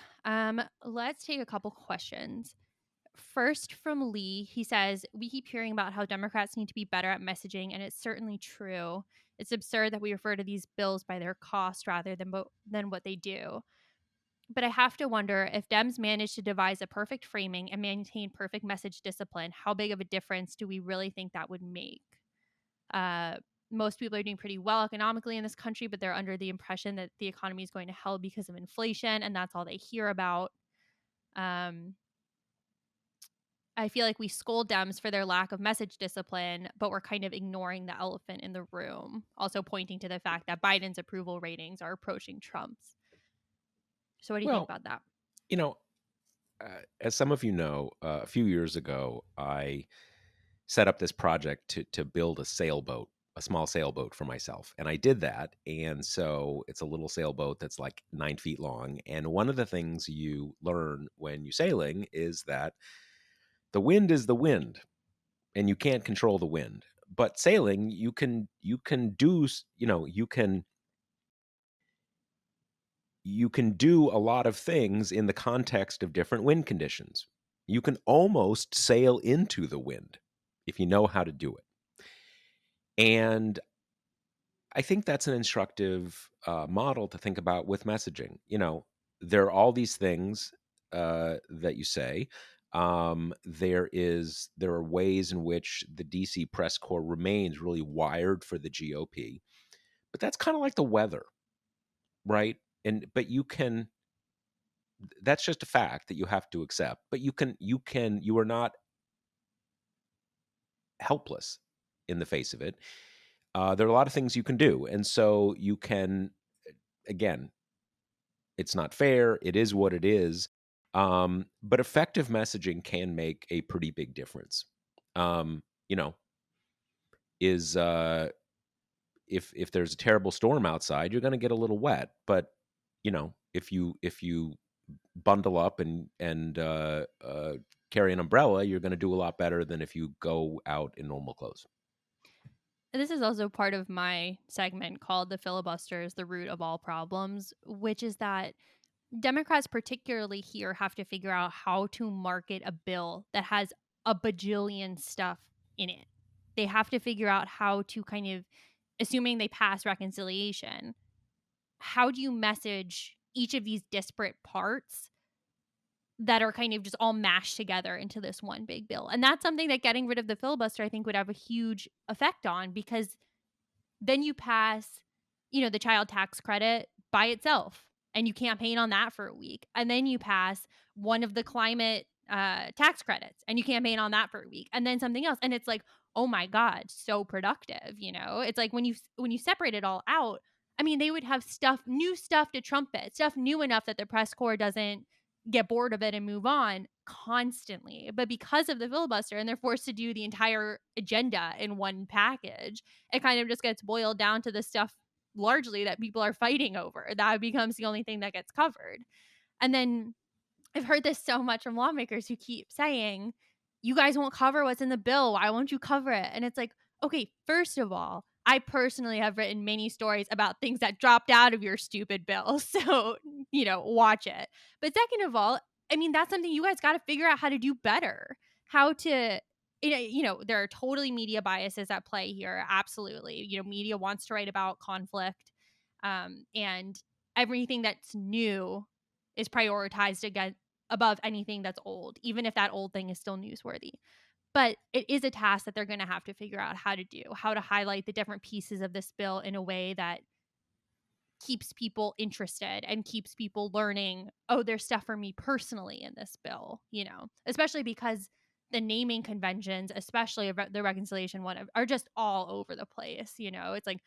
[SPEAKER 2] Let's take a couple questions. First from Lee, he says, we keep hearing about how Democrats need to be better at messaging, and it's certainly true. It's absurd that we refer to these bills by their cost rather than what they do. But I have to wonder if Dems manage to devise a perfect framing and maintain perfect message discipline, how big of a difference do we really think that would make? Uh, Most people are doing pretty well economically in this country, but they're under the impression that the economy is going to hell because of inflation, and that's all they hear about. I feel like we scold Dems for their lack of message discipline, but we're kind of ignoring the elephant in the room, also pointing to the fact that Biden's approval ratings are approaching Trump's. So what do you think
[SPEAKER 1] Well,
[SPEAKER 2] about that?
[SPEAKER 1] you know, as some of you know, a few years ago, I set up this project to build a sailboat, a small sailboat for myself, and I did that. And so it's a little sailboat that's like 9 feet long. And one of the things you learn when you're sailing is that the wind is the wind, and you can't control the wind. But sailing, you can do you can do a lot of things in the context of different wind conditions. You can almost sail into the wind if you know how to do it. And I think that's an instructive model to think about with messaging. There are all these things that you say. There are ways in which the DC press corps remains really wired for the GOP, but that's kind of like the weather, right? But that's just a fact that you have to accept. But you are not helpless in the face of it. There are a lot of things you can do, and so you can, again, it's not fair. It is what it is. But effective messaging can make a pretty big difference. Um, you know, is if there's a terrible storm outside, you're going to get a little wet. But if you bundle up and carry an umbrella, you're going to do a lot better than if you go out in normal clothes.
[SPEAKER 2] This is also part of my segment called The Filibuster is the Root of All Problems, which is that Democrats, particularly here, have to figure out how to market a bill that has a bajillion stuff in it. they have to figure out how to kind of, assuming they pass reconciliation, how do you message each of these disparate parts that are kind of just all mashed together into this one big bill? And that's something that getting rid of the filibuster, I think, would have a huge effect on, because then you pass, the child tax credit by itself, and you campaign on that for a week. And then you pass one of the climate tax credits, and you campaign on that for a week, and then something else. And it's like, oh my God, so productive. It's like when you separate it all out, I mean, they would have new stuff to trumpet, stuff new enough that the press corps doesn't get bored of it and move on constantly. But because of the filibuster, and they're forced to do the entire agenda in one package, it kind of just gets boiled down to the stuff largely that people are fighting over. That becomes the only thing that gets covered. And then I've heard this so much from lawmakers who keep saying, you guys won't cover what's in the bill. Why won't you cover it? And it's like, okay, first of all, I personally have written many stories about things that dropped out of your stupid bill. So, watch it. But second of all, I mean, that's something you guys got to figure out how to do better. How to, there are totally media biases at play here. Absolutely. Media wants to write about conflict. And everything that's new is prioritized again above anything that's old, even if that old thing is still newsworthy. But it is a task that they're going to have to figure out how to do, how to highlight the different pieces of this bill in a way that keeps people interested and keeps people learning, oh, there's stuff for me personally in this bill, especially because the naming conventions, especially the reconciliation one, are just all over the place. It's like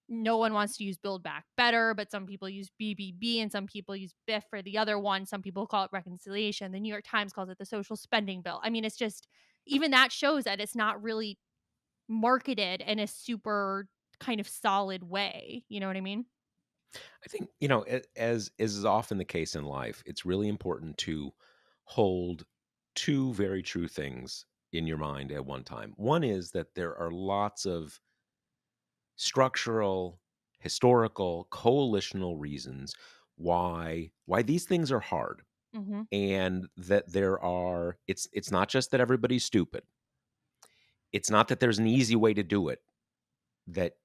[SPEAKER 2] no one wants to use Build Back Better, but some people use BBB and some people use BIF for the other one. Some people call it reconciliation. The New York Times calls it the social spending bill. I mean, it's just, even that shows that it's not really marketed in a super kind of solid way. You know what I mean?
[SPEAKER 1] I think, as is often the case in life, it's really important to hold two very true things in your mind at one time. One is that there are lots of structural, historical, coalitional reasons why these things are hard,
[SPEAKER 2] Mm-hmm.
[SPEAKER 1] and that it's not just that everybody's stupid. It's not that there's an easy way to do it that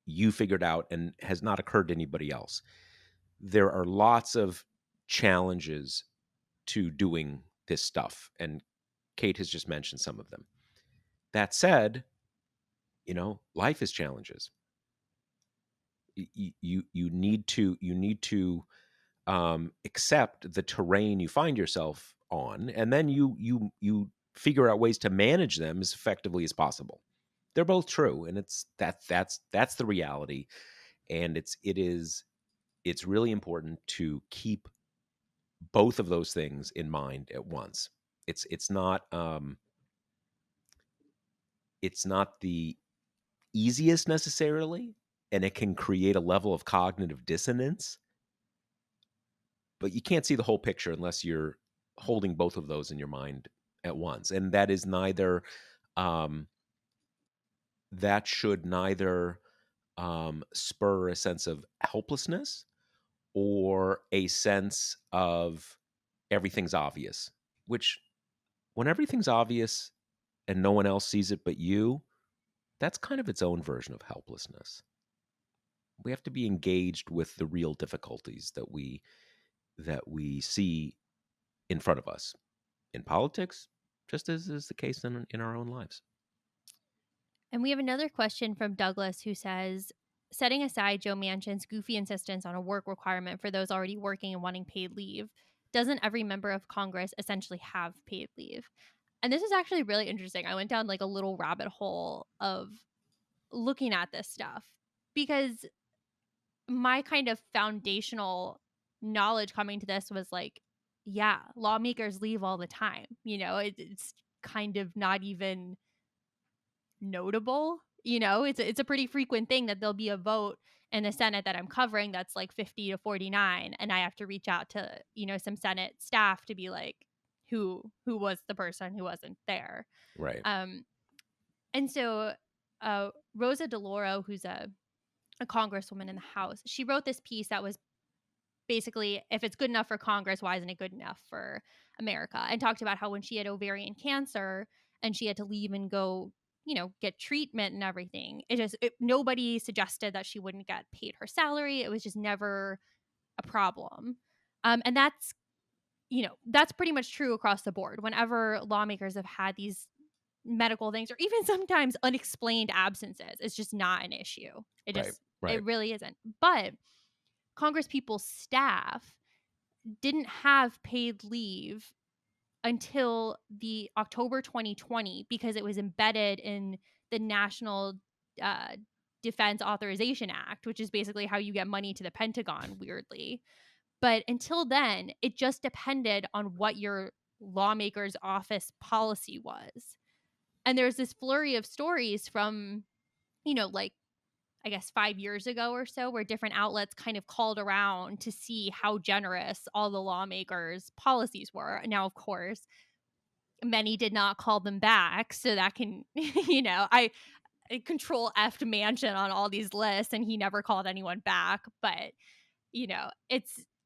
[SPEAKER 1] you figured out and has not occurred to anybody else. There are lots of challenges to doing this stuff, and Kate has just mentioned some of them. That said, life is challenges. You need to accept the terrain you find yourself on, and then you figure out ways to manage them as effectively as possible. They're both true, and that's the reality. And it's really important to keep both of those things in mind at once. It's not the easiest necessarily, and it can create a level of cognitive dissonance, but you can't see the whole picture unless you're holding both of those in your mind at once. And um that should neither spur a sense of helplessness or a sense of everything's obvious, which, when everything's obvious and no one else sees it but you, that's kind of its own version of helplessness. We have to be engaged with the real difficulties that we see in front of us in politics, just as is the case in our own lives.
[SPEAKER 2] And we have another question from Douglas, who says, setting aside Joe Manchin's goofy insistence on a work requirement for those already working and wanting paid leave, doesn't every member of Congress essentially have paid leave? And this is actually really interesting. I went down like a little rabbit hole of looking at this stuff, because my kind of foundational knowledge coming to this was like, yeah, lawmakers leave all the time. It's kind of not even notable. It's a pretty frequent thing that there'll be a vote in the Senate that I'm covering that's like 50 to 49, and I have to reach out to some Senate staff to be like, who was the person who wasn't there.
[SPEAKER 1] Right.
[SPEAKER 2] um and so Rosa DeLauro, who's a congresswoman in the House, she wrote this piece that was basically, if it's good enough for Congress, why isn't it good enough for America? And talked about how when she had ovarian cancer and she had to leave and go, get treatment and everything. Nobody suggested that she wouldn't get paid her salary. It was just never a problem. And that's pretty much true across the board. Whenever lawmakers have had these medical things or even sometimes unexplained absences, it's just not an issue.
[SPEAKER 1] Right.
[SPEAKER 2] It
[SPEAKER 1] Right.
[SPEAKER 2] really isn't. But Congress people's staff didn't have paid leave until the October 2020 because it was embedded in the National uh, Defense Authorization Act, which is basically how you get money to the Pentagon, weirdly. But until then, it just depended on what your lawmaker's office policy was. And there's this flurry of stories from, like, I guess 5 years ago or so, where different outlets kind of called around to see how generous all the lawmakers' policies were. Now, of course, many did not call them back. So that can, I control F Mansion on all these lists and he never called anyone back. But,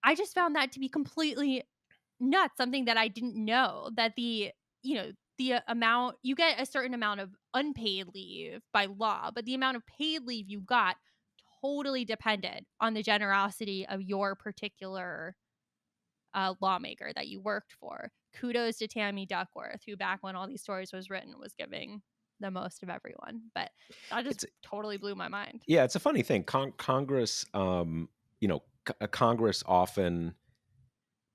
[SPEAKER 2] I just found that to be completely nuts, something that I didn't know, that the amount you get a certain amount of unpaid leave by law, but the amount of paid leave you got totally depended on the generosity of your particular lawmaker that you worked for. Kudos to Tammy Duckworth, who back when all these stories was written was giving the most of everyone. But that just
[SPEAKER 1] It's
[SPEAKER 2] totally blew my mind.
[SPEAKER 1] Yeah, it's a funny thing. Congress, Congress often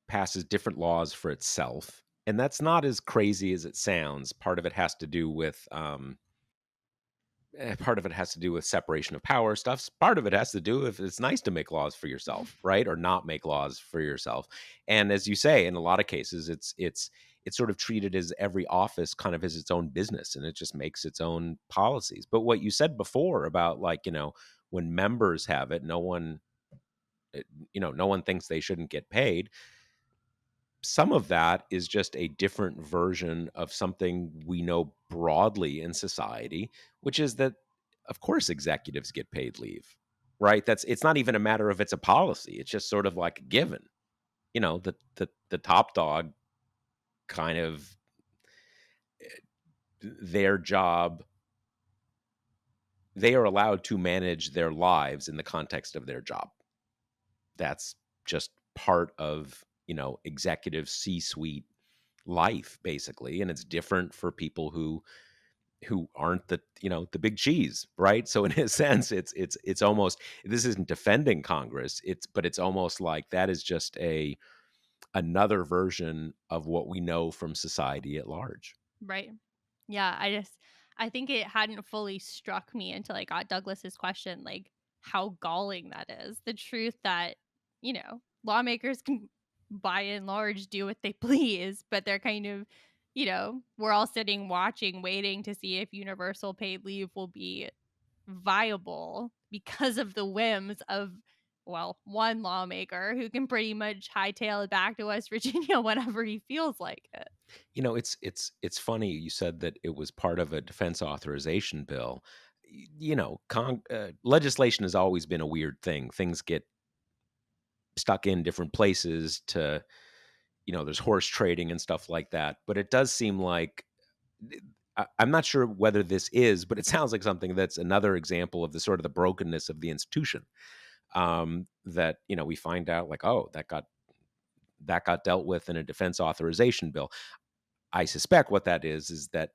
[SPEAKER 1] passes different laws for itself, and that's not as crazy as it sounds. Part of it has to do with separation of power stuff. Part of it has to do if it's nice to make laws for yourself, right, or not make laws for yourself. And as you say, in a lot of cases, it's sort of treated as every office kind of has its own business, and it just makes its own policies. But what you said before about, like, when members have it, no one thinks they shouldn't get paid. Some of that is just a different version of something we know broadly in society, which is that, of course, executives get paid leave, right? It's not even a matter of it's a policy. It's just sort of like a given. The top dog kind of their job, they are allowed to manage their lives in the context of their job. That's just part of, executive C-suite life, basically, and it's different for people who aren't the big cheese, right? So in a sense, it's almost, this isn't defending Congress, but it's almost like that is just another version of what we know from society at large.
[SPEAKER 2] Right. Yeah, I think it hadn't fully struck me until I got Douglas's question, like how galling that is. The truth that, lawmakers can by and large do what they please, but they're kind of, we're all sitting watching, waiting to see if universal paid leave will be viable because of the whims of, well, one lawmaker who can pretty much hightail it back to West Virginia whenever he feels like it.
[SPEAKER 1] It's funny you said that it was part of a defense authorization bill. Legislation has always been a weird thing. Things get stuck in different places to, there's horse trading and stuff like that. But it does seem like, I'm not sure whether this is, but it sounds like something that's another example of the sort of the brokenness of the institution. That we find out, like, oh, that got dealt with in a defense authorization bill. I suspect what that is that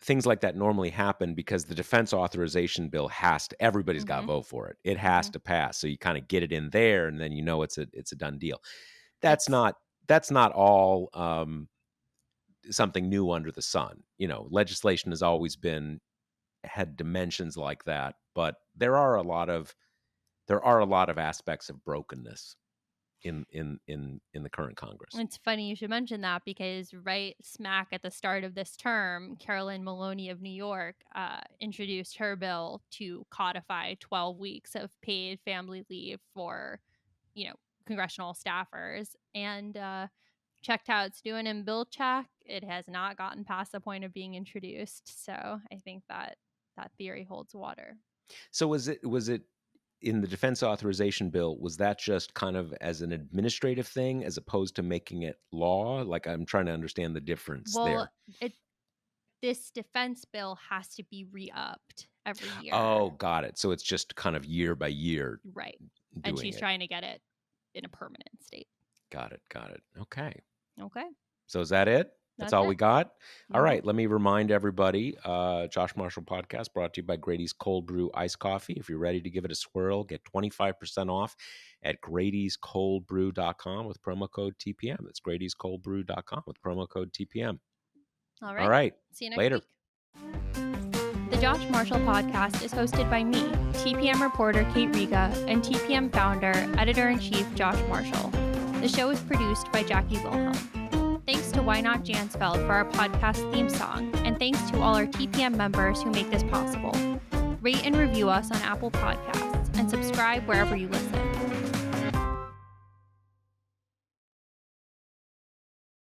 [SPEAKER 1] things like that normally happen because the defense authorization bill everybody's got to
[SPEAKER 2] Mhm.
[SPEAKER 1] vote for it. It has
[SPEAKER 2] Mhm.
[SPEAKER 1] to pass. So you kind of get it in there, and then it's a done deal. That's
[SPEAKER 2] It's
[SPEAKER 1] not that's not all something new under the sun. Legislation has always had dimensions like that, but there are a lot of aspects of brokenness in the current Congress.
[SPEAKER 2] it's funny you should mention that because right smack at the start of this term, Carolyn Maloney of New York introduced her bill to codify 12 weeks of paid family leave for, congressional staffers. And checked how it's doing in bill check. It has not gotten past the point of being introduced. So I think that theory holds water.
[SPEAKER 1] So was it in the defense authorization bill, was that just kind of as an administrative thing as opposed to making it law? Like, I'm trying to understand the difference
[SPEAKER 2] Well,
[SPEAKER 1] there.
[SPEAKER 2] it this defense bill has to be re-upped every year.
[SPEAKER 1] Oh, got it. So it's just kind of year by year
[SPEAKER 2] Right.
[SPEAKER 1] doing
[SPEAKER 2] And she's
[SPEAKER 1] it.
[SPEAKER 2] trying to get it in a permanent state.
[SPEAKER 1] Got it. Okay.
[SPEAKER 2] Okay.
[SPEAKER 1] So is that it? That's all we got? All right. Let me remind everybody, Josh Marshall Podcast brought to you by Grady's Cold Brew Iced Coffee. If you're ready to give it a swirl, get 25% off at Grady'sColdBrew.com with promo code TPM. That's Grady'sColdBrew.com with promo code TPM.
[SPEAKER 2] All
[SPEAKER 1] right.
[SPEAKER 2] See you next
[SPEAKER 1] Later.
[SPEAKER 2] week. The Josh Marshall Podcast is hosted by me, TPM reporter Kate Riga, and TPM founder, editor-in-chief Josh Marshall. The show is produced by Jackie Wilhelm. Thanks to Why Not Jansfeld for our podcast theme song, and thanks to all our TPM members who make this possible. Rate and review us on Apple Podcasts, and subscribe wherever you listen.